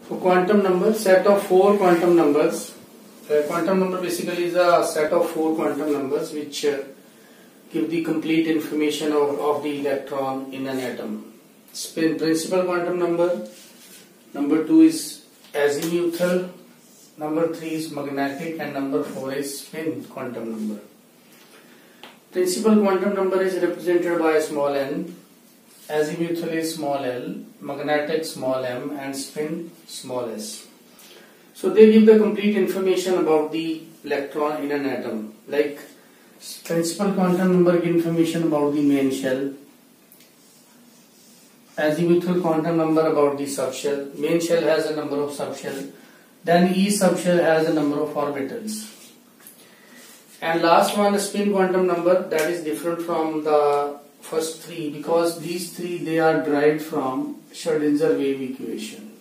So quantum number, set of four quantum numbers. Quantum number basically is a set of four quantum numbers which give the complete information of the electron in an atom. Spin principal quantum number, number 2 is azimuthal, number 3 is magnetic, and number 4 is spin quantum number. Principal quantum number is represented by small n, azimuthal is small l, magnetic small m, and spin small s. So they give the complete information about the electron in an atom. Like principal quantum number give information about the main shell, azimuthal quantum number about the subshell. Main shell has a number of subshell, then each subshell has a number of orbitals. And last one, spin quantum number, that is different from the first three because these three they are derived from Schrödinger wave equation.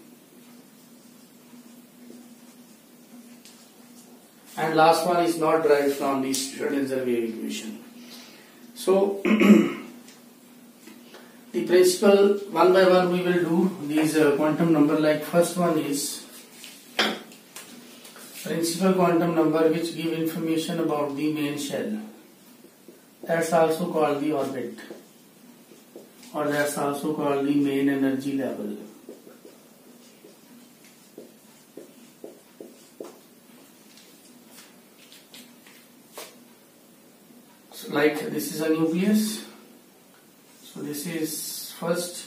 And last one is not derived from the Schrödinger wave equation. So the principal, one by one we will do these quantum number. Like first one is principal quantum number which give information about the main shell. That's also called the orbit, or that's also called the main energy level. So like this is a nucleus. So this is first,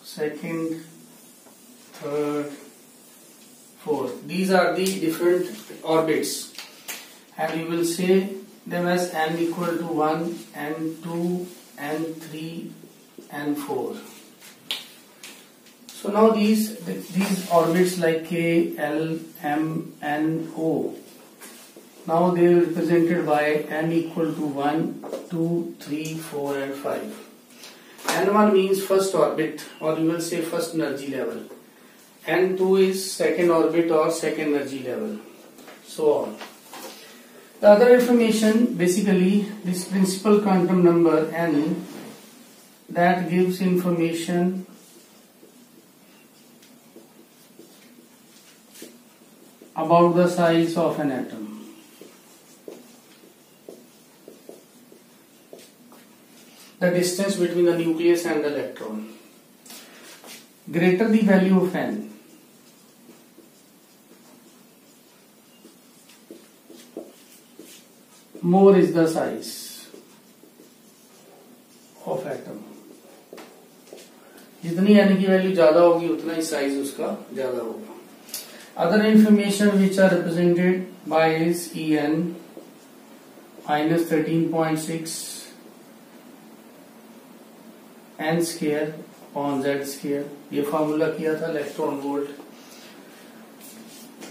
second, third, fourth. These are the different orbits, and you will say them as n equal to 1, n2, n3, n4. So now these orbits like k, l, m, n, o. Now they are represented by n equal to 1, 2, 3, 4 and 5. N1 means first orbit, or you will say first energy level. N2 is second orbit or second energy level. So on. The other information, basically this principal quantum number n, that gives information about the size of an atom. The distance between the nucleus and the electron. Greater the value of n, more is the size of atom. जितनी n की value ज्यादा होगी उतना ही size उसका ज्यादा होगा. Other information which are represented by is En minus 13.6 n square upon z square. ये formula किया था इलेक्ट्रॉन वोल्ट.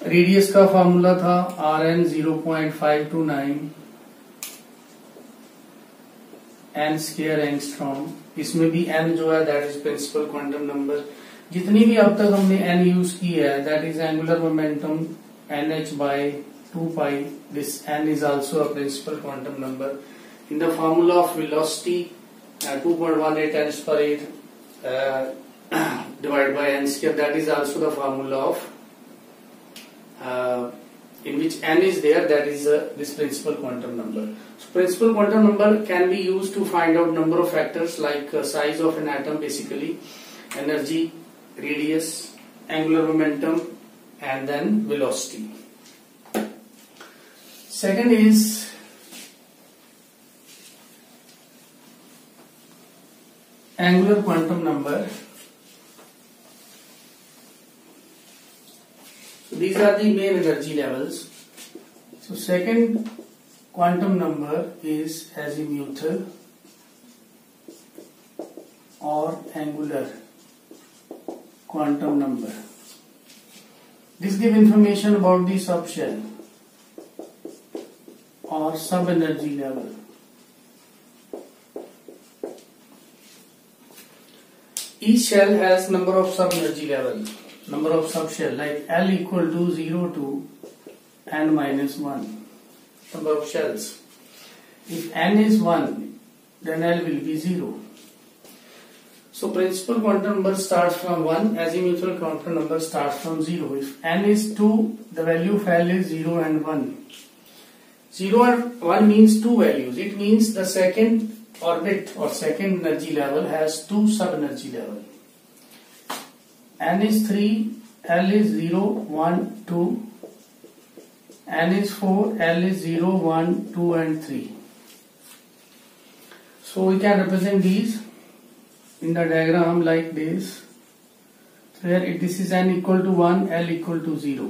रेडियस का फार्मूला था Rn 0.529 n square एंगस्ट्रॉम. इसमें भी n जो है that is principal quantum number. जितनी भी अब तक हमने n यूज की है that is angular momentum nh by 2 pi. This n is also a principal quantum number. In the formula of velocity 2.18 times per 8 divided by n square, that is also the formula of in which n is there, that is this principal quantum number. So principal quantum number can be used to find out number of factors like size of an atom, basically energy, radius, angular momentum, and then velocity. Second is angular quantum number. So these are the main energy levels. So second quantum number is azimuthal or angular quantum number. This gives information about the subshell or sub energy level. Each shell has number of sub energy level, number of subshell, like L equal to 0 to n minus 1, number of shells. If n is 1, then L will be 0. So principal quantum number starts from 1, azimuthal quantum number starts from 0. If n is 2, the value of L is 0 and 1. 0 and 1 means two values. It means the second orbit or second energy level has two sub-energy levels. N is 3, L is 0, 1, 2. N is 4, L is 0, 1, 2 and 3. So we can represent these in the diagram like this. So here this is n equal to 1, L equal to 0.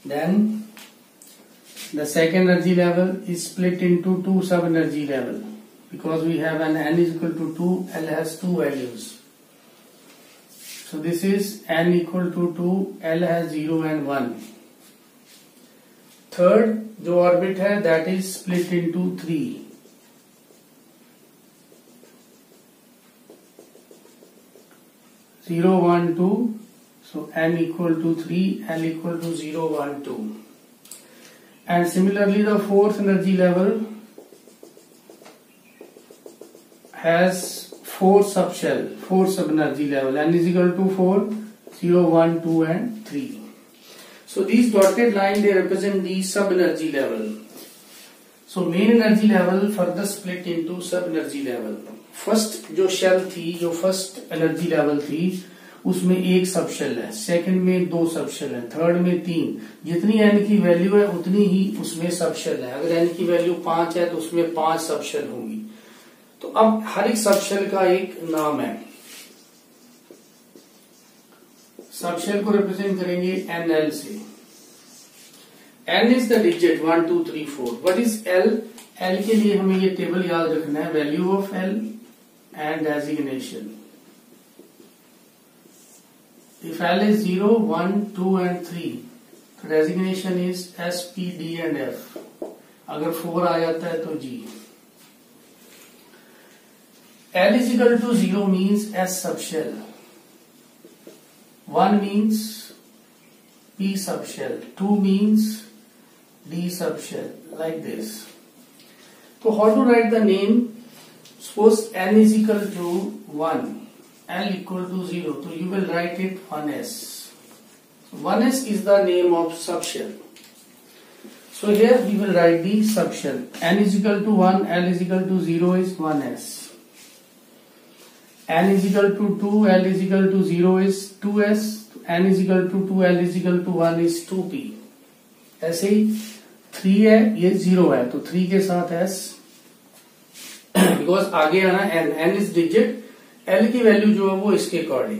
Then the second energy level is split into two sub-energy level because we have an n is equal to 2, L has two values. So this is n equal to 2, L has 0 and 1. Third जो orbit है that is split into 3. Zero, 1, 2. So n equal to 3, L equal to 0, 1, 2. And similarly the fourth energy level has four subshell, four sub-energy level. N is equal to 4, 0, 1, 2 and 3. So these dotted line they represent the sub-energy level. So main energy level further split into sub-energy level. First जो shell थी, जो first energy level थी, उसमें एक सब shell है, second में दो सब शेल है, थर्ड में 3. जितनी एन की वैल्यू है उतनी ही उसमें सब शेल है. अगर एन की वैल्यू 5 है तो उसमें 5 सब शेल होंगी. तो अब हर एक सब शेल का एक नाम है. सब शेल को रिप्रेजेंट करेंगे NL से. N is the digit 1, 2, 3, 4. What is L? L के लिए हमें ये टेबल याद रखना है. Value of L and designation. If L is 0, 1, 2 and 3, तो designation is S, P, D and F. अगर 4 आ जाता है तो G. L is equal to 0 means S subshell. 1 means P subshell. 2 means D subshell. Like this. So how to write the name? Suppose n is equal to 1, L equal to 0, so you will write it 1s. So 1s is the name of subshell. So here we will write the subshell. N is equal to 1, L is equal to 0 is 1s. N is equal to 2, L is equal to 0 is 2s. N is equal to 2, L is equal to 1 is 2p. ऐसे ही 3 है, ये 0 है, तो 3 के साथ s. Because आगे आना n is digit, L की वैल्यू जो है वो इसके अकॉर्डिंग.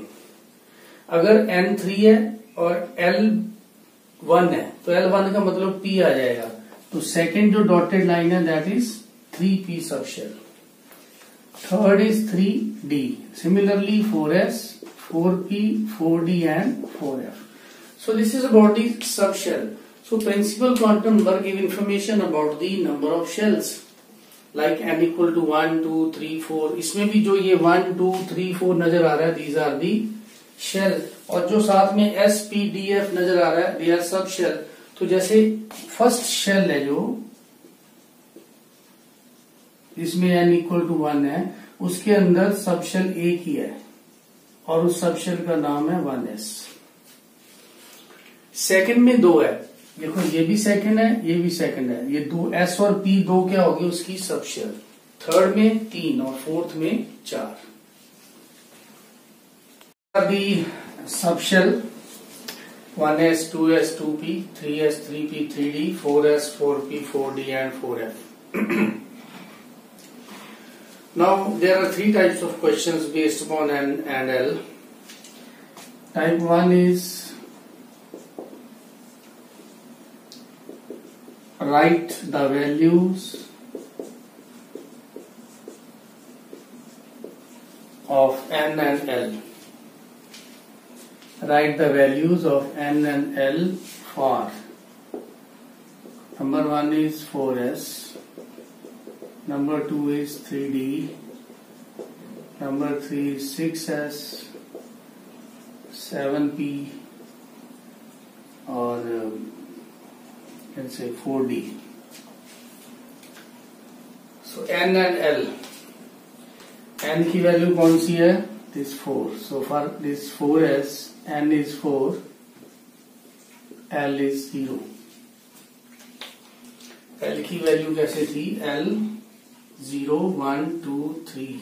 अगर n 3 है और L 1 है तो L 1 का मतलब P आ जाएगा. तो सेकंड जो डॉटेड लाइन है that is 3p subshell. Third is 3d. Similarly 4s, 4p, 4d and 4f. So this is about the subshell. So principal quantum number give information about the number of shells. Like n equal to 1, 2, 3, 4. इसमें भी जो ये 1, 2, 3, 4 नजर आ रहा है, these are the shell. और जो साथ में S, P, D, F नजर आ रहा है, they are सब shell. तो जैसे फर्स्ट शेल है जो इसमें n equal to 1 है, उसके अंदर सब शेल एक ही है और उस सब शेल का नाम है 1s. सेकंड में 2 है. देखो ये भी सेकंड है, ये भी सेकंड है. ये 2 S और P 2 क्या होगी उसकी सबशेल. थर्ड में 3 और फोर्थ में 4. अभी subshell 1s, 2s, 2p, 3s, 3p, 3d, 4s, 4p, 4d and 4f. Now there are 3 types of questions based upon N and L. Type 1 is write the values of N and L. Write the values of N and L for. Number 1 is 4s. Number 2 is 3d. Number 3 is 6s, 7p, or let's say 4d. So N and L. n की value कौन सी है, this 4. So for this 4s n is 4, l is 0. l की value कैसे थी, l 0 1 2 3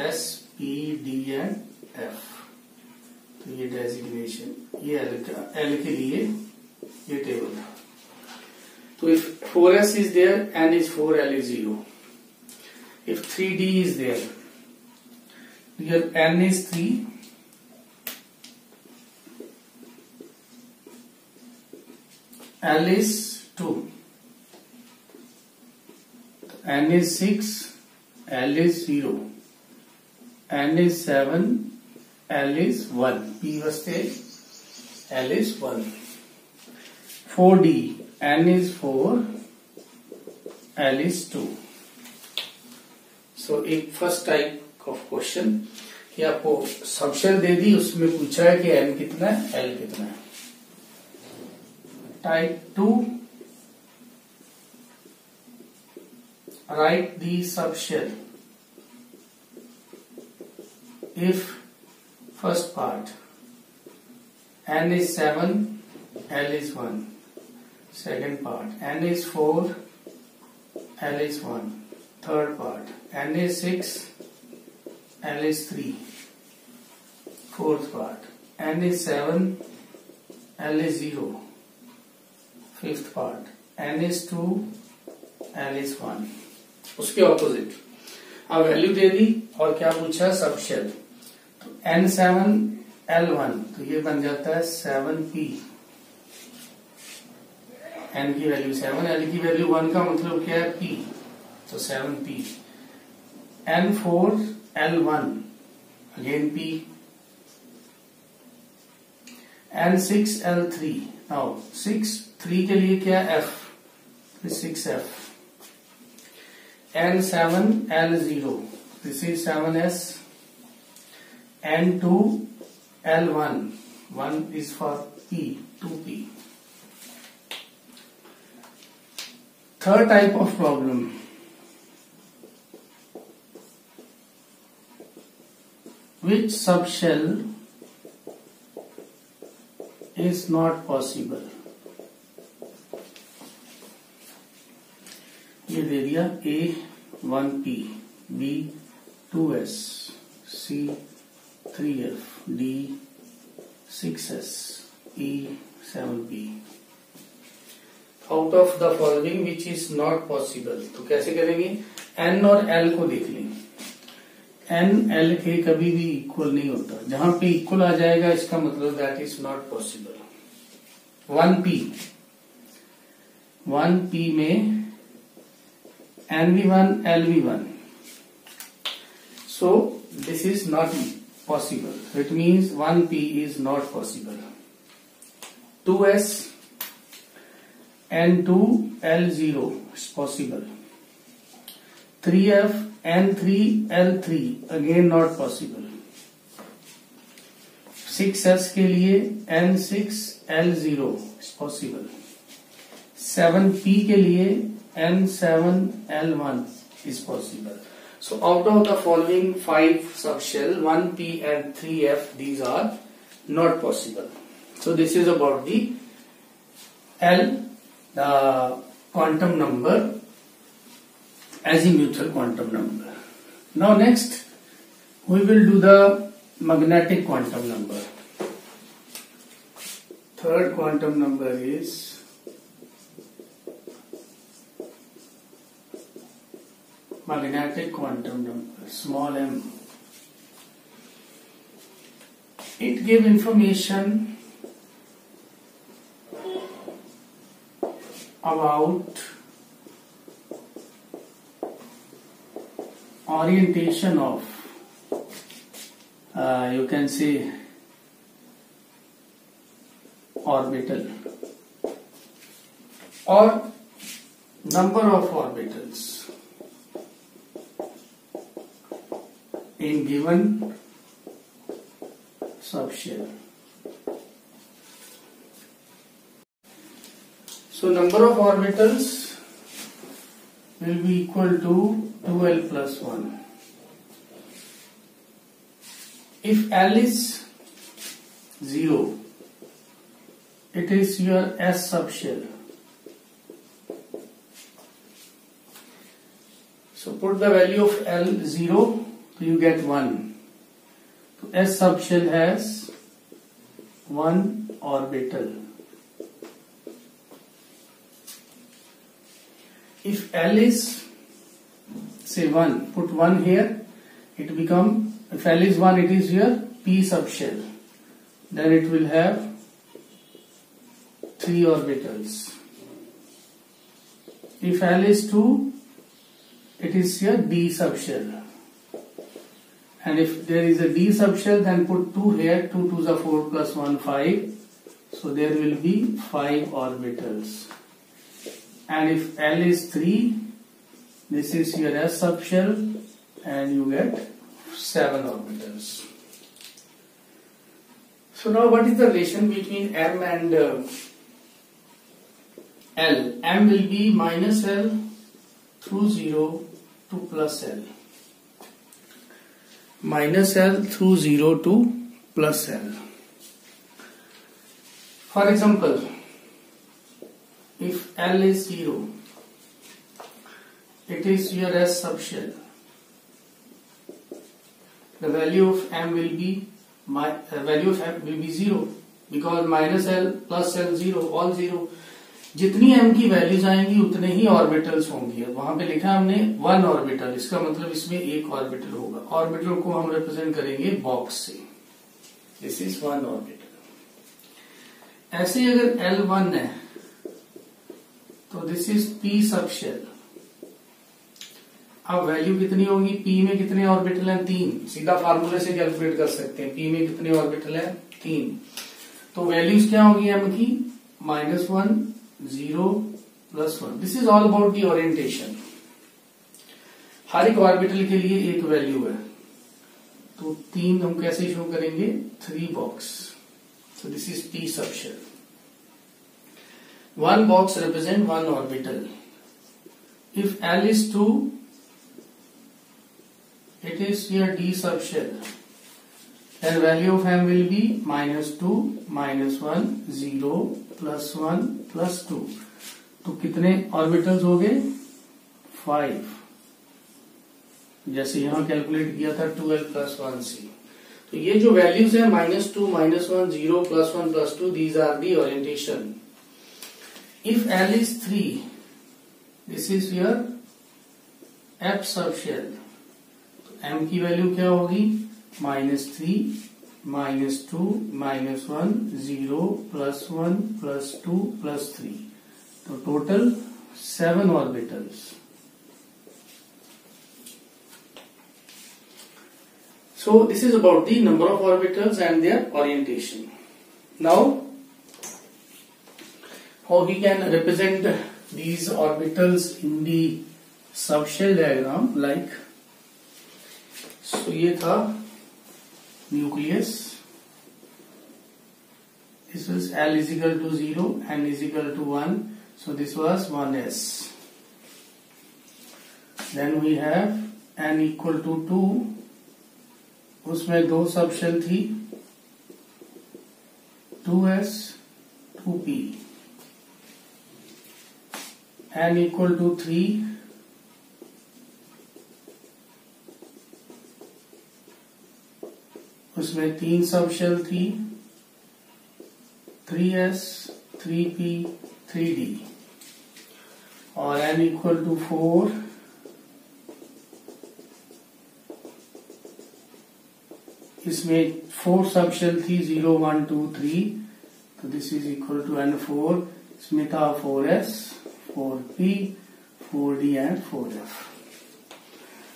s p d and f. तो ये designation, ये l के लिए ये टेबल था. तो if 4s is there, n is 4, l is 0. If 3d is there, here n is 3, l is 2, n is 6, l is 0, n is 7, l is 1. p वास्ते l is 1. 4d, n is 4, l is 2. सो एक first type of question कि आपको subshell दे दी, उसमें पूछा है कि n कितना है, l कितना है. Type 2, right the subshell if first part n is 7, l is 1. Second part n is 4, l is 1. Third part n is 6, l is 3. Fourth part n is 7, l is 0. Fifth part n is 2, l is 1. उसके opposite अब value दे दी और क्या पूछा, subshell. तो n7 l1, तो ये बन जाता है 7p. n की वैल्यू 7, l की वैल्यू 1 का मतलब क्या है, p. तो 7p. n4 l1, again p. n6 l3. Now 3 के लिए क्या, f. 6f. n7 l0, this is 7s. n2 l1, 1 is for p, 2p. Third type of problem. Which subshell is not possible? ये दे दिया A 1p, B 2s, C 3f, D 6s, E 7p. Out of the following which is not possible, तो कैसे करेंगे, n और l को देख लेंगे. n l के कभी भी इक्वल नहीं होता, जहां पे इक्वल आ जाएगा इसका मतलब that is not possible. 1p में nv1 lv1, so this is not possible. It means 1p is not possible. 2s n2 l0 is possible. 3f n3 l3 again not possible. 6s के लिए n6 l0 is possible. 7p के लिए n7 l1 is possible. So out of the following 5 subshell, 1p and 3f, these are not possible. So this is about the L, the quantum number, azimuthal quantum number. Now next we will do the magnetic quantum number. Third quantum number is magnetic quantum number, small m. It gives information about orientation of, you can say, orbital or number of orbitals in given subshell. So number of orbitals will be equal to 2l plus 1. If L is 0, it is your S subshell. So put the value of L 0, so you get 1. So S subshell has 1 orbital. If L is say 1, put 1 here, it become, if L is 1, it is your P subshell. Then it will have 3 orbitals. If L is 2, it is your D subshell. And if there is a D subshell, then put 2 here, 2 2s are 4 plus 1 5. So there will be 5 orbitals. And if L is 3, this is your S subshell, and you get 7 orbitals. So now what is the relation between M and L? M will be minus L through 0 to plus L. Minus L through 0 to plus L. For example, if L is 0, it is your S subshell. The value of M will be 0 because minus L plus L 0, all 0. जितनी M की values आएंगी उतने ही orbitals होंगी. वहां पे लिखा हमने 1 orbital, इसका मतलब इसमें एक ऑर्बिटल होगा. ऑर्बिटल को हम रिप्रेजेंट करेंगे बॉक्स से. This is 1 orbital. ऐसे ही अगर L1 है तो दिस इज P सबशेल. अब वैल्यू कितनी होगी? P में कितने ऑर्बिटल हैं? 3. सीधा फार्मूले से कैलकुलेट कर सकते हैं. P में कितने ऑर्बिटल हैं? 3. तो वैल्यूज क्या होगी M की? -1 0 +1. This is all about the orientation. हर एक ऑर्बिटल के लिए एक वैल्यू है, तो 3 हम कैसे शो करेंगे? 3 box. So this is P subshell. 1 box represent 1 orbital. If L is 2, it is your D subshell. Then value of M will be -2, -1, 0, +1, +2. तो कितने ऑर्बिटल्स हो गए? 5. जैसे यहां कैलकुलेट किया था 12 + 1 से. तो ये जो वैल्यूज है -2, -1, 0, +1, +2, these are the orientation. If L is 3, this is your F subshell. तो M की वैल्यू क्या होगी? -3, -2, -1, 0, +1, +2, +3. तो total 7 orbitals. So this is about the number of orbitals and their orientation. Now how we can represent these orbitals in the subshell diagram, like so ये था nucleus. This was L is equal to 0, N is equal to 1, so this was 1s. Then we have N equal to 2, उसमें 2 subshell थी, 2s 2p. N equal to 3, उसमें 3 subshell थी, 3s 3p 3d. और N equal to 4, इसमें 4 subshell थी, 0 1 2 3. तो this is equal to N4. इसमें था 4s 4p 4d and 4f.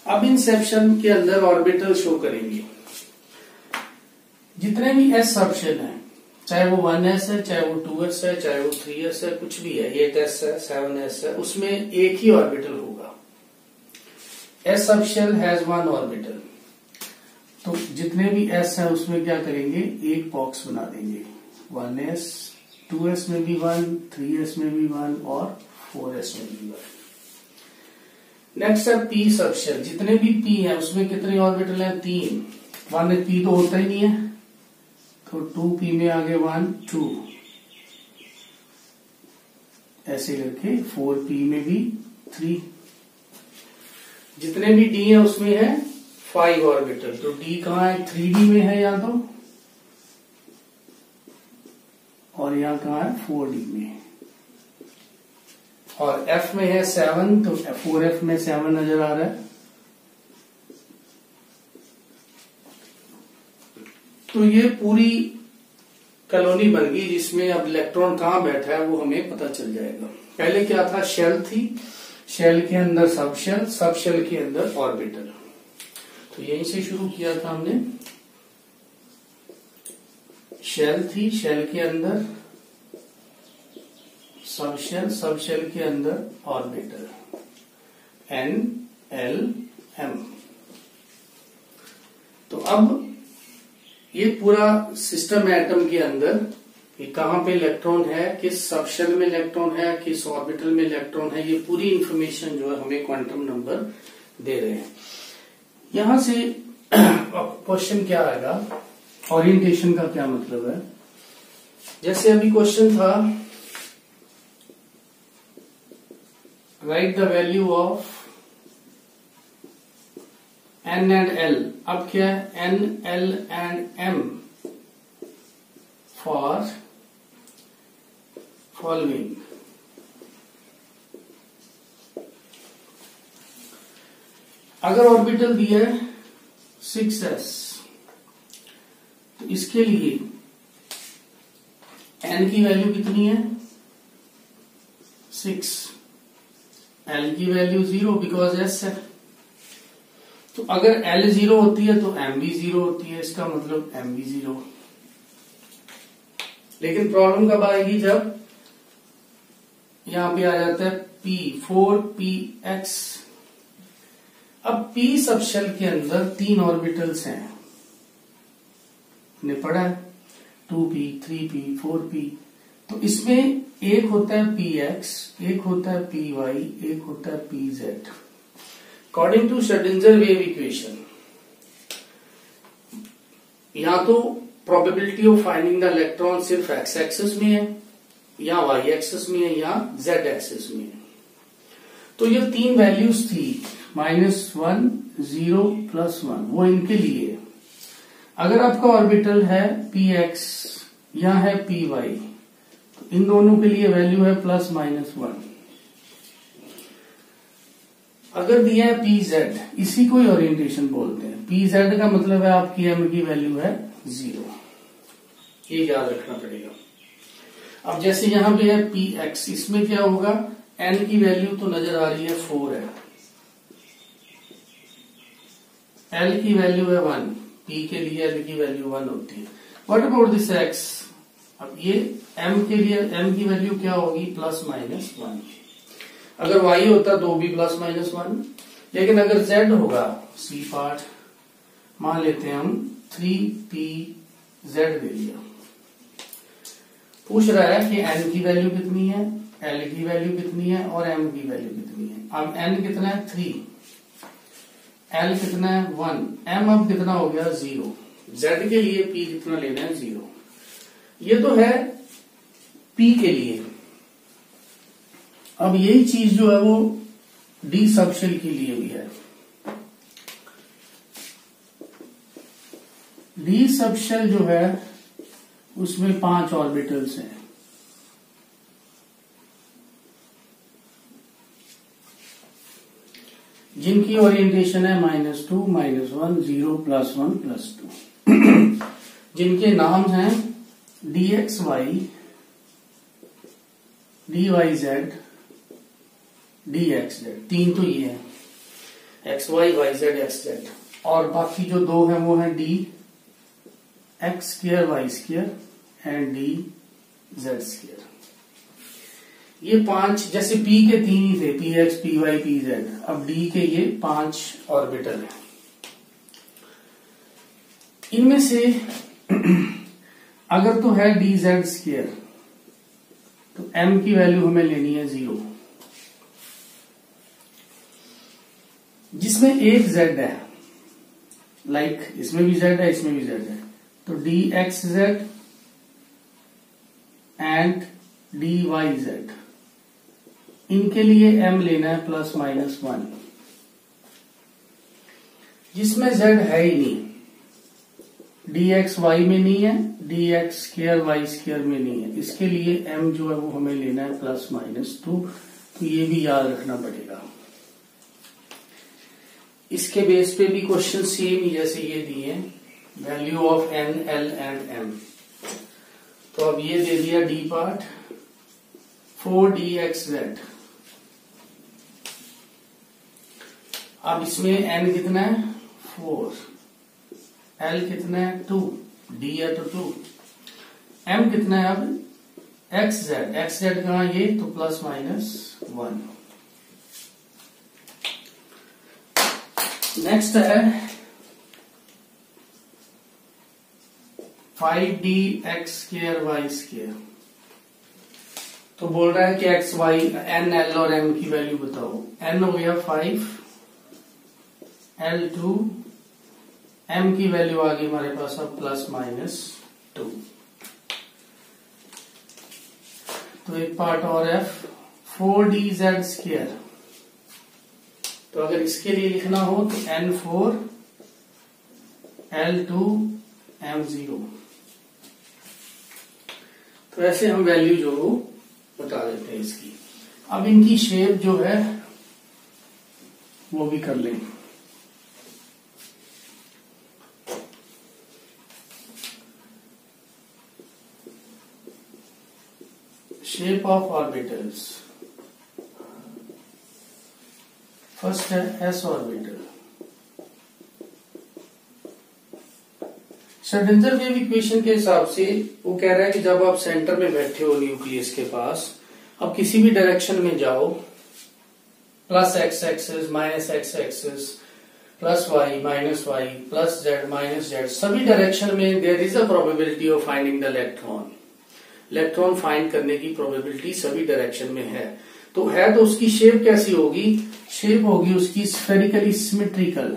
अब इन सेक्शन के अंदर ऑर्बिटल शो करेंगे. जितने भी s सबशेल हैं, चाहे वो 1s है, चाहे वो 2s है, चाहे वो 3s है, कुछ भी है, 8s है, 7s है, उसमें एक ही ऑर्बिटल होगा. s subshell has 1 orbital. तो जितने भी s है उसमें क्या करेंगे? एक बॉक्स बना देंगे. 1s, 2s में भी 1, 3s में भी 1 और 4s में भी 1. नेक्स्ट है p सबशेल. जितने भी p है उसमें कितने ऑर्बिटल हैं? 3. 1p तो होता ही नहीं है, तो 2p में आगे 1 2, ऐसे करके 4p में भी 3, जितने भी d है उसमें है 5 ऑर्बिटल। तो d कहाँ है, 3d में है या तो, और यहां कहाँ है 4d में, और f में है 7, तो 4f में 7 नजर आ रहा है। तो ये पूरी कॉलोनी बन गई जिसमें अब इलेक्ट्रॉन कहाँ बैठा है वो हमें पता चल जाएगा। पहले क्या था, शेल थी, शेल के अंदर सब शेल, सब शेल के अंदर ऑर्बिटल। तो यहीं से शुरू किया था हमने, शेल थी, शेल के अंदर सब शेल, सब शेल के अंदर ऑर्बिटल, n l m। तो अब ये पूरा सिस्टम है एटम के अंदर, कि कहाँ पे इलेक्ट्रॉन है, किस सब शेल में इलेक्ट्रॉन है, किस ऑर्बिटल में इलेक्ट्रॉन है, ये पूरी इंफॉर्मेशन जो है हमें क्वांटम नंबर दे रहे हैं। यहां से क्वेश्चन क्या आएगा, ओरिएंटेशन का क्या मतलब है। जैसे अभी क्वेश्चन था, right the value of n and l। अब क्या है, n l and m for following. अगर ऑर्बिटल दिया है 6s, तो इसके लिए n की वैल्यू कितनी है 6, l की वैल्यू 0 बिकॉज s है। तो अगर l 0 होती है तो m भी 0 होती है, इसका मतलब m भी 0। लेकिन प्रॉब्लम कब आएगी, जब यहां पे आ जाता है p 4px। अब p सब शेल के अंदर 3 ऑर्बिटल्स हैं, हमने पढ़ा है 2p 3p 4p। तो इसमें एक होता है px, एक होता है py, एक होता है pz। According to Schrodinger wave equation, या तो probability of finding the electron सिर्फ x एक्सिस में है, या y एक्सिस में है, या z एक्सिस में है। तो ये 3 वैल्यूज थी, -1 0 +1, वो इनके लिए। अगर आपका ऑर्बिटल है px या है py, तो इन दोनों के लिए वैल्यू है +-1। अगर दिया है pz, इसी को ही ओरिएंटेशन बोलते हैं। pz का मतलब है आपकी m की वैल्यू है 0, ये याद रखना पड़ेगा। अब जैसे यहां पे है px, इसमें क्या होगा, n की वैल्यू तो नजर आ रही है 4 है, l की वैल्यू है 1, p के लिए l की वैल्यू 1 होती है। व्हाट अबाउट दिस x, अब ये m के लिए m की वैल्यू क्या होगी, +-1। अगर y होता तो भी +-1, लेकिन अगर z होगा, सी पार्ट मान लेते हैं हम 3pz दे दिया। पूछ रहा है कि n की वैल्यू कितनी है, l की वैल्यू कितनी है और m की वैल्यू कितनी है। अब n कितना है 3, l कितना है 1, m अब कितना हो गया 0, z के लिए p कितना लेना है 0। ये तो है p के लिए। अब यही चीज जो है वो d सबशेल के लिए भी है। d सबशेल जो है उसमें 5 ऑर्बिटल्स हैं, जिनकी ओरिएंटेशन है -2 -1 0 +1 +2, जिनके नाम हैं dxy dyz dxz। 3 तो ये है xy yz xz, और बाकी जो 2 हैं वो है d x² y² and d z²। ये 5, जैसे p के 3 ही थे, px py pz, अब d के ये 5 ऑर्बिटल हैं। इनमें से अगर तो है dz², तो m की वैल्यू हमें लेनी है 0। जिसमें एक z है, लाइक इसमें भी z है, इसमें भी z है, तो dxz एंड dyz, इनके लिए m लेना है ±1, जिसमें z है ही नहीं, dx y में नहीं है, dx स्क्वायर y स्क्वायर में नहीं है, इसके लिए m जो है वो हमें लेना है ±2, तो ये भी याद रखना पड़ेगा। इसके बेस पे भी क्वेश्चन सेम ही जैसे ये दिए हैं, value of n, l and m। तो अब ये दे दिया d पार्ट 4dxz, अब इसमें n कितना है 4, l कितना है 2, d है तो 2, m कितना है अब xz कहाँ ये तो ±1। नेक्स्ट है 5dx²y², तो बोल रहा है कि x y n l और m की वैल्यू बताओ। n हो गया 5, l2, m की वैल्यू आ गई हमारे पास अब ±2। तो एक पार्ट और है 4dz², तो अगर इसके लिए लिखना हो तो n4 l2 m0, तो ऐसे हम वैल्यू जो बता देते हैं इसकी। अब इनकी शेप जो है वो भी कर लें। शेप ऑफ ऑर्बिटल्स, फर्स्ट है s orbital. Schrodinger wave equation के हिसाब से वो कह रहा है कि जब आप सेंटर में बैठे हो न्यूक्लियस के पास, अब किसी भी डायरेक्शन में जाओ, +x axis, -x axis, +y, -y, +z, -z, सभी डायरेक्शन में there is a probability of finding the electron. Electron find करने की प्रोबेबिलिटी सभी डायरेक्शन में है। तो उसकी शेप कैसी होगी? शेप होगी उसकी स्फेरिकली सिमेट्रिकल,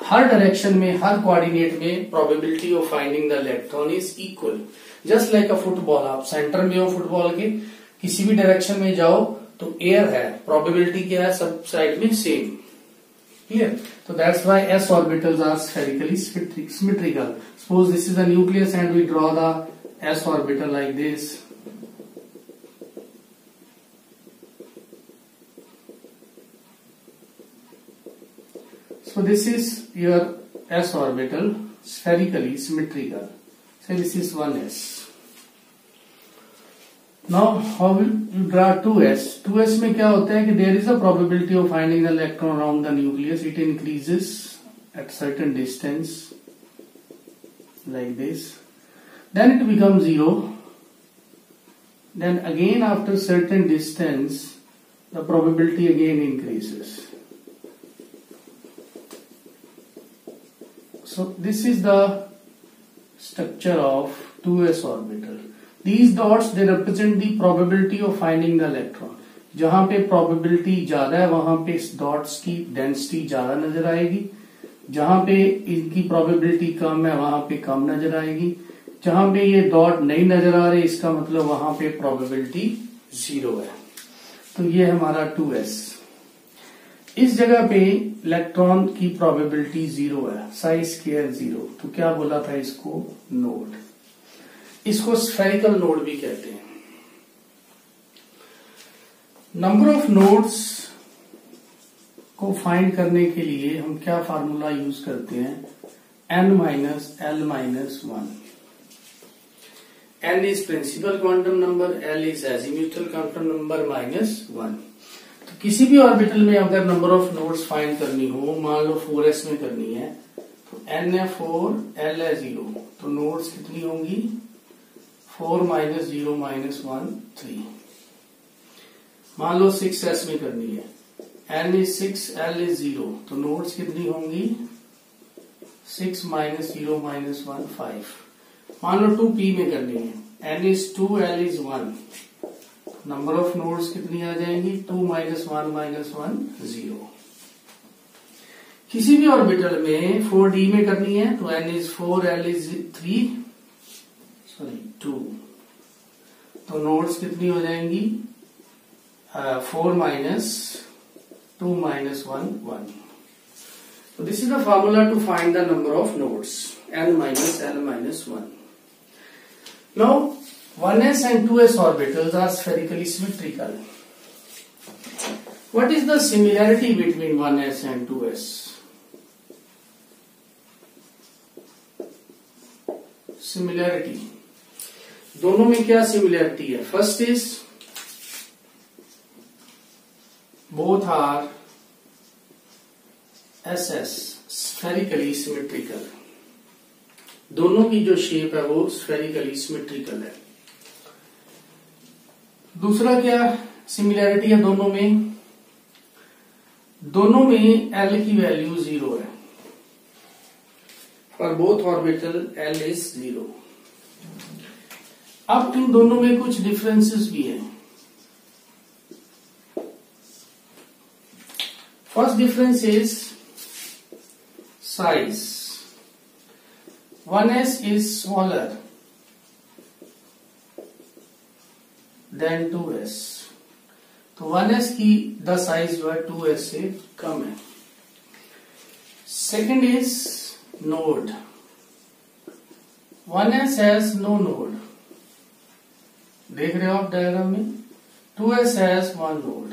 हर डायरेक्शन में, हर कोऑर्डिनेट में probability of finding the electron is equal, just like a football. आप सेंटर में हो फुटबॉल के, किसी भी डायरेक्शन में जाओ तो एयर है, प्रोबेबिलिटी क्या है सब साइड में same. Clear? So that's why s orbitals are spherically symmetrical. Suppose this is a nucleus and we draw the s orbital like this. So this is your s orbital, spherically symmetrical. So this is 1s. Now how will you draw 2s? 2s में क्या होता है कि there is a probability of finding the electron around the nucleus. It increases at certain distance like this. Then it becomes 0. Then again after certain distance, the probability again increases. So this is the structure of 2s orbital. These dots they represent the probability of finding the electron. जहां पे probability ज्यादा है वहां पे इस dots की density ज्यादा नजर आएगी, जहां पे इनकी probability कम है वहां पे कम नजर आएगी, जहां पे ये डॉट नहीं नजर आ रहे इसका मतलब वहां पे probability 0 है। तो ये हमारा 2s। इस जगह पे इलेक्ट्रॉन की प्रोबेबिलिटी 0 है, साई स्क्वायर 0, तो क्या बोला था इसको? नोड। इसको स्फेरिकल नोड भी कहते हैं। नंबर ऑफ नोड्स को फाइंड करने के लिए हम क्या फार्मूला यूज करते हैं? n minus l minus 1। n is principal quantum number, l is azimuthal quantum number -1। तो किसी भी ऑर्बिटल में अगर नंबर ऑफ नोड्स फाइंड करनी हो, मान लो 4s में करनी है, तो n है 4, l है 0, तो नोड्स कितनी होंगी? 4 - 0 - 1 3। मान लो 6s में करनी है, n इज 6, l इज 0, तो नोड्स कितनी होंगी? 6 - 0 - 1 5। मान लो 2p में करनी है, n is 2, l is 1, number of nodes कितनी आ जाएंगी 2 -1 -1 0। किसी भी ऑर्बिटल में 4d में करनी है तो n is 4, l is 2। तो नोड्स कितनी हो जाएंगी 4 - 2 - 1 1। So this is the formula to find the number of nodes n minus l minus 1. Now 1s and 2s orbitals are spherically symmetrical. What is the similarity between 1s and 2s? Similarity. दोनों में क्या similarity है? First is both are SS spherically symmetrical. दोनों की जो shape है वो spherically symmetrical है। दूसरा क्या सिमिलैरिटी है दोनों में? दोनों में L की वैल्यू 0 है। For both orbital L is 0। अब इन दोनों में कुछ डिफरेंसेस भी हैं। First difference is size. 1s is smaller than 2s. तो 1s की द साइज जो है 2s से कम है। Second is node. 1s has no node. देख रहे हो आप डायग्राम में 2s हैज 1 नोड।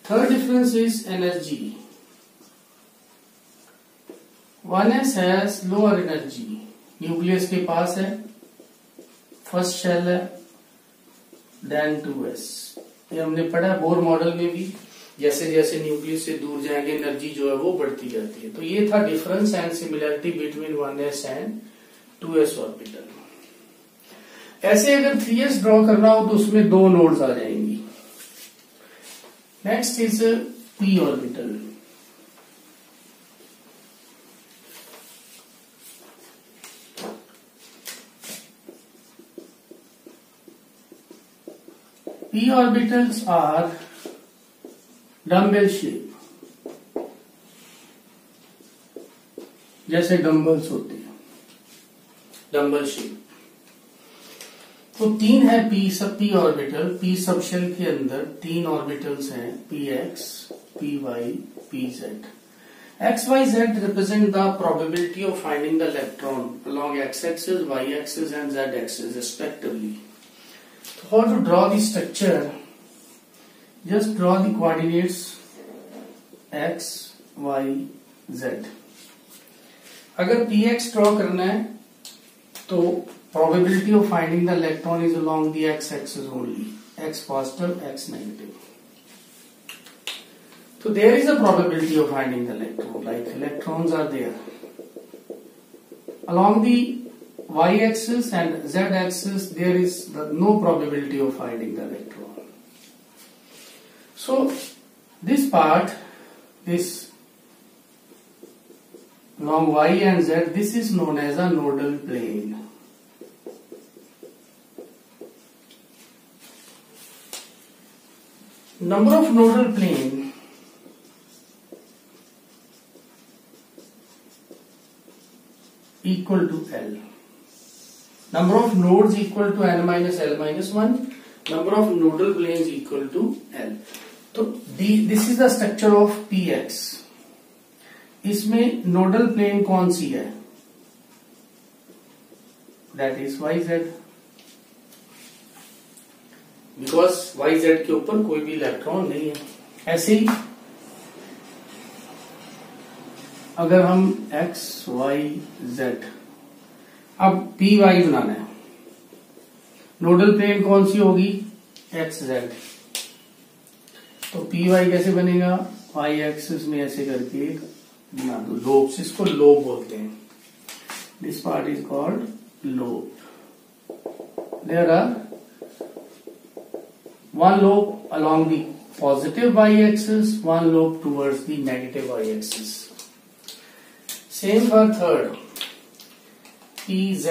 Third difference is energy. 1s has lower energy. Nucleus के पास है, फर्स्ट शेल है, देन 2s। ये हमने पढ़ा बोर मॉडल में भी, जैसे जैसे न्यूक्लियस से दूर जाएंगे एनर्जी जो है वो बढ़ती जाती है। तो ये था difference and similarity between 1s and 2s orbital. ऐसे अगर 3s ड्रॉ करना हो तो उसमें 2 नोड्स आ जाएंगी। Next is p orbital. p orbitals are dumbbell shape, जैसे डम्बल्स होते हैं, डम्बल शेप। तो 3 है p sub p orbital. p subshell के अंदर 3 ऑर्बिटल्स हैं, px, py, pz। x, y, z represent the probability of finding the electron along x-axis, y-axis and z-axis respectively. So how to draw the structure? Just draw the coordinates x, y, z. अगर px draw करना है तो probability of finding the electron is along the x-axis only. x positive, x negative. So there is a probability of finding the electron, like electrons are there. Along the y-axis and z-axis there is no probability of finding the electron. So this part, this along y and z, this is known as a nodal plane. Number of nodal plane equal to L. Number of nodes equal to n minus L minus 1. Number of nodal planes equal to L. तो this is the structure of px। इसमें nodal plane कौन सी है? That is yz, because yz के ऊपर कोई भी electron नहीं है। ऐसे ही अगर हम x, y, z, अब py बनाना है, नोडल प्लेन कौन सी होगी? xz। तो py कैसे बनेगा? y एक्सिस में ऐसे करके बना दो लोब्स, इसको लोब बोलते हैं। This part is called lobe. There are 1 lobe along the positive y axis, 1 lobe towards the negative y axis. Same for third, pz.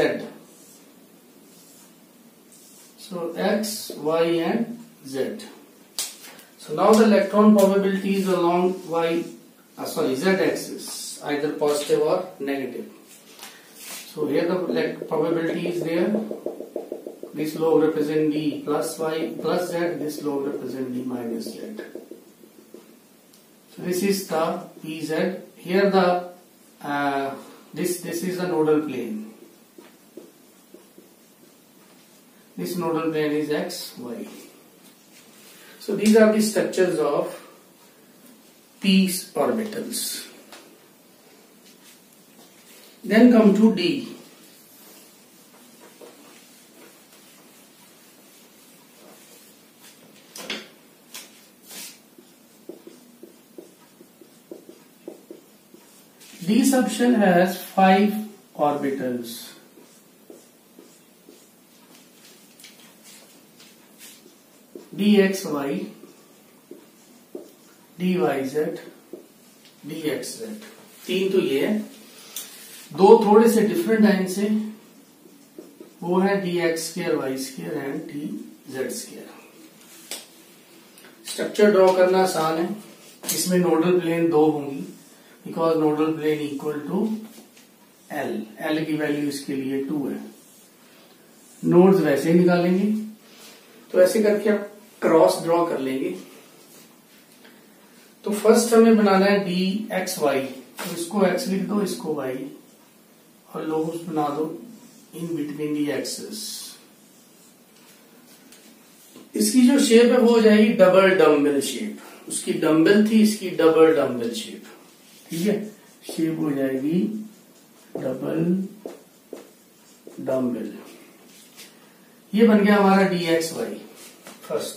So So X, Y and Z. So now the electron probability is along Z axis, either positive or negative. So here the probability is there. This log represent D plus Y plus Z, this log represent D minus Z. So this is the PZ. Here the this is the nodal plane. This nodal plane is X, Y. So these are the structures of p orbitals. Then come to D. D subshell has 5 orbitals. dxy, dyz, dxz. 3 तो ये है. 2 थोड़े से different line से, वो है dx² y² and dz². Structure draw करना आसान है. इसमें नोडल प्लेन 2 होंगी, because nodal plane equal to L की वैल्यू इसके लिए 2 है. नोड्स वैसे ही निकालेंगे. तो ऐसे करके आप क्रॉस ड्रॉ कर लेंगे. तो फर्स्ट हमें बनाना है dxy. तो इसको x लिख दो, इसको y, और लोगोस बना दो इन बिटवीन दी एक्सेस. इसकी जो शेप है वो हो जाएगी डबल डम्बल शेप. उसकी डम्बल थी, इसकी डबल डम्बल शेप. ठीक है, शेप हो जाएगी डबल डम्बल. ये बन गया हमारा dxy फर्स्ट.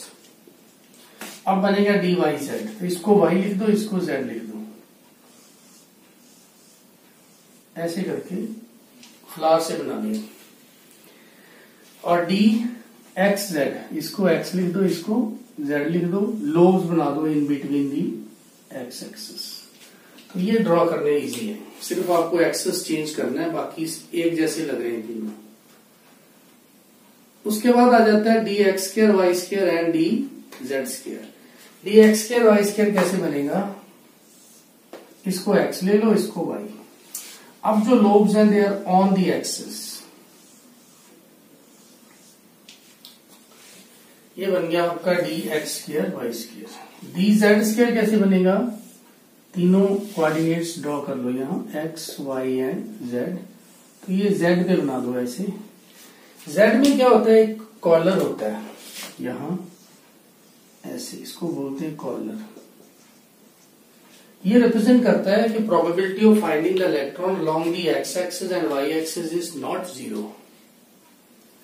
अब बनेगा dyz. तो इसको y लिख दो, इसको z लिख दो. ऐसे करके फ्लावर से बना लिया. और dxz, इसको x लिख दो, इसको z लिख दो. लोब्स बना दो in between the x axis. तो ये ड्रॉ करने इजी है. सिर्फ आपको एक्सिस चेंज करना है, बाकी एक जैसे लग रहे हैं तीनों. उसके बाद आ जाता है dx² y² and dz². dx² y² कैसे बनेगा? इसको x ले लो, इसको y. अब जो लोब्स हैं they are on the axis. ये बन गया आपका dx² y². dz² कैसे बनेगा? तीनों कोऑर्डिनेट्स ड्रॉ कर लो यहां, x, y एंड z. तो ये z पे बना दो ऐसे. z में क्या होता है? एक कॉलर होता है यहां ऐसे, इसको बोलते हैं कॉलर. ये रिप्रेजेंट करता है कि probability of finding the electron along the x axis and y axis is not 0.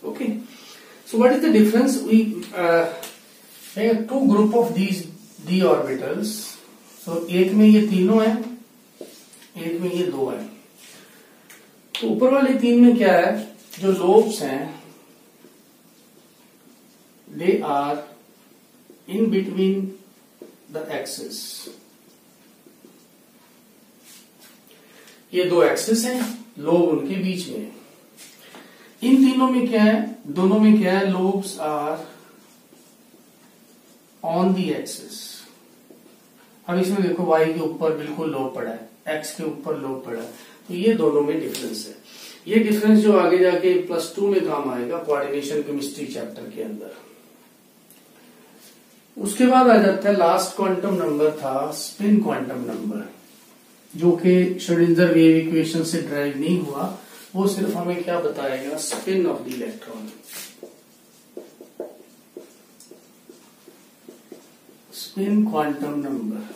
Okay, so what is the difference? We make two group of these d orbitals. तो एक में ये तीनों है, एक में ये 2 है. तो ऊपर वाले 3 में क्या है? जो लोब्स हैं they are in between the axis. ये 2 एक्सिस हैं, लोब उनके बीच में. इन तीनों में क्या है? दोनों में क्या है? Lobes are on the axis. अब इसमें देखो y के ऊपर बिल्कुल लोब पड़ा है, x के ऊपर लोब पड़ा है. तो ये दोनों में डिफरेंस है. ये डिफरेंस जो आगे जाके +2 में काम आएगा कोऑर्डिनेशन केमिस्ट्री चैप्टर के अंदर. उसके बाद आ जाता है लास्ट क्वांटम नंबर था स्पिन क्वांटम नंबर, जो कि श्रोडिंगर वेव इक्वेशन से ड्राइव नहीं हुआ. वो सिर्फ हमें क्या बताएगा? Spin off the electron. Spin quantum number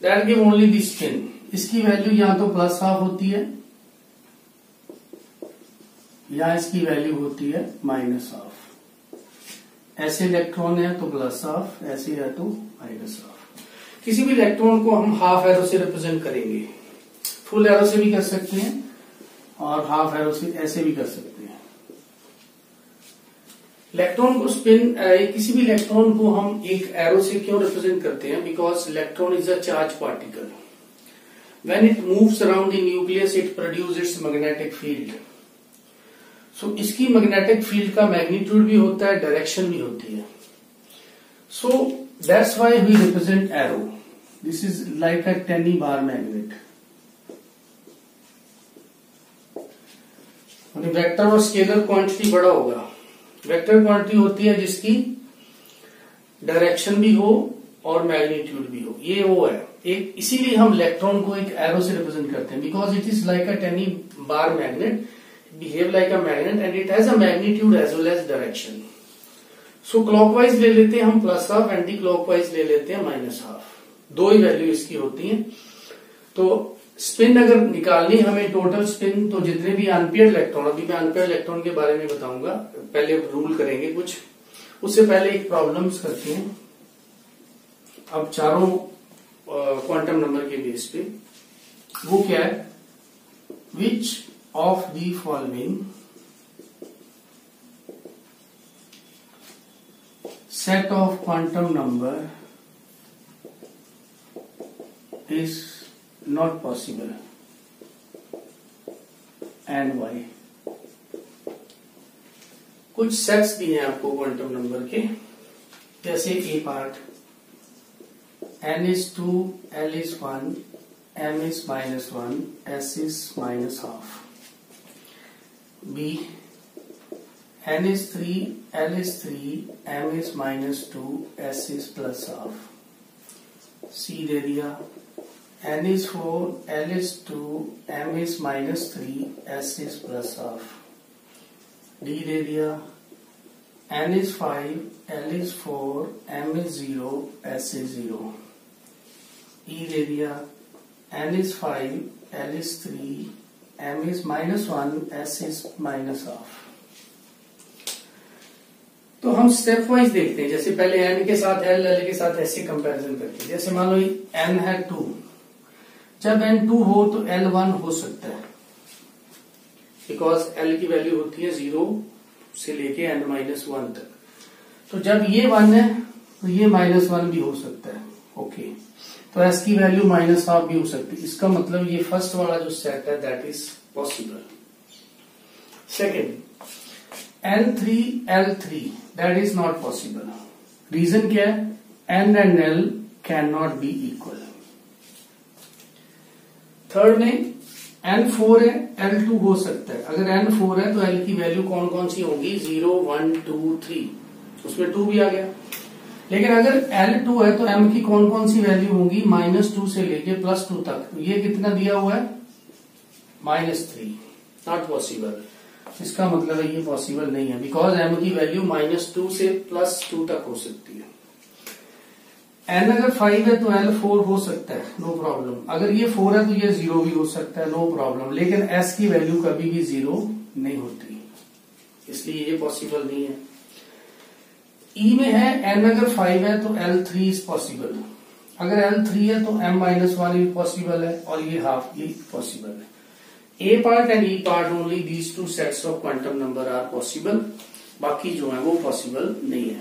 that give only the spin. इसकी वैल्यू यहां तो +½ होती है, यहां इसकी वैल्यू होती है -½ ऐसे इलेक्ट्रॉन है तो +½ ऐसे है तो -½ किसी भी इलेक्ट्रॉन को हम हाफ एरो से रिप्रेजेंट करेंगे. फुल एरो से भी कर सकते हैं और हाफ एरो से ऐसे भी कर सकते हैं. इलेक्ट्रॉन को स्पिन, किसी भी इलेक्ट्रॉन को हम एक एरो से क्यों रिप्रेजेंट करते हैं? Because electron is a charge particle. When it moves around the nucleus it produce its magnetic field. So इसकी मैग्नेटिक फील्ड का मैग्नीट्यूड भी होता है, डायरेक्शन भी होती है. So that's why we represent arrow. This is like a tiny bar magnet. Vector और scalar quantity बड़ा होगा. वेक्टर क्वांटिटी होती है जिसकी डायरेक्शन भी हो और मैग्नीट्यूड भी हो. ये वो है एक, इसीलिए हम इलेक्ट्रॉन को एक एरो से रिप्रेजेंट करते हैं, because it is like a tiny bar magnet, behave like a magnet and it has a magnitude as well as direction. So clockwise ले लेते हैं हम +12, एंटी क्लॉकवाइज ले लेते हैं -12. दो ही वैल्यू इसकी होती है. तो स्पिन अगर निकालनी हमें टोटल स्पिन, तो जितने भी अनपेयर्ड इलेक्ट्रॉन, अभी मैं अनपेयर्ड इलेक्ट्रॉन के बारे में बताऊंगा, पहले रूल करेंगे कुछ, उससे पहले एक प्रॉब्लम्स करते हैं. अब चारों क्वांटम नंबर के बेस पे, वो क्या है, which of the following set of quantum number is not possible and why. कुछ सेट्स दिए हैं आपको क्वांटम नंबर के, जैसे ए part n is 2, l is 1, m is -1, s is -12. b n is 3, l is 3, m is -2, s is +12. c दे दिया, n is 4, l is 2, m is -3, s is +12. d दे दिया, n is 5, l is 4, m is 0, s is 0. e दे दिया, n is 5, l is 3, m is -1, s is -12. तो हम step wise देखते हैं. जैसे पहले n के साथ l के साथ ऐसे कंपैरिजन करते हैं. जैसे मान लो n है 2, जब n 2 हो तो l 1 हो सकता है, बिकॉज l की वैल्यू होती है 0 से लेके n -1 तक. तो जब ये 1 है तो ये -1 भी हो सकता है. ओके, तो s की वैल्यू -12 भी हो सकती है. इसका मतलब ये फर्स्ट वाला जो सेट है that is possible. Second, N3, L3, that is not possible. Reason क्या है, N and L cannot be equal. Third में N4 है, L2 हो सकता है. अगर N4 है तो L की वैल्यू कौन कौन सी होंगी, 0, 1, 2, 3, उसमें 2 भी आ गया. लेकिन अगर L2 है तो M की कौन कौन सी वैल्यू होंगी, -2 से लेके +2 तक. तो ये कितना दिया हुआ है, -3. Not possible. इसका मतलब है ये पॉसिबल नहीं है, बिकॉज m की वैल्यू -2 से +2 तक हो सकती है. n अगर 5 है तो l 4 हो सकता है, नो प्रॉब्लम. अगर ये 4 है तो ये 0 भी हो सकता है, नो प्रॉब्लम. लेकिन s की वैल्यू कभी भी 0 नहीं होती, इसलिए ये पॉसिबल नहीं है. e में है n अगर 5 है तो l 3 इज पॉसिबल. अगर l 3 है तो m -1 भी पॉसिबल है, और ये हाफ भी पॉसिबल है. A part and E part only these two sets of quantum number are possible. बाकी जो है वो पॉसिबल नहीं है.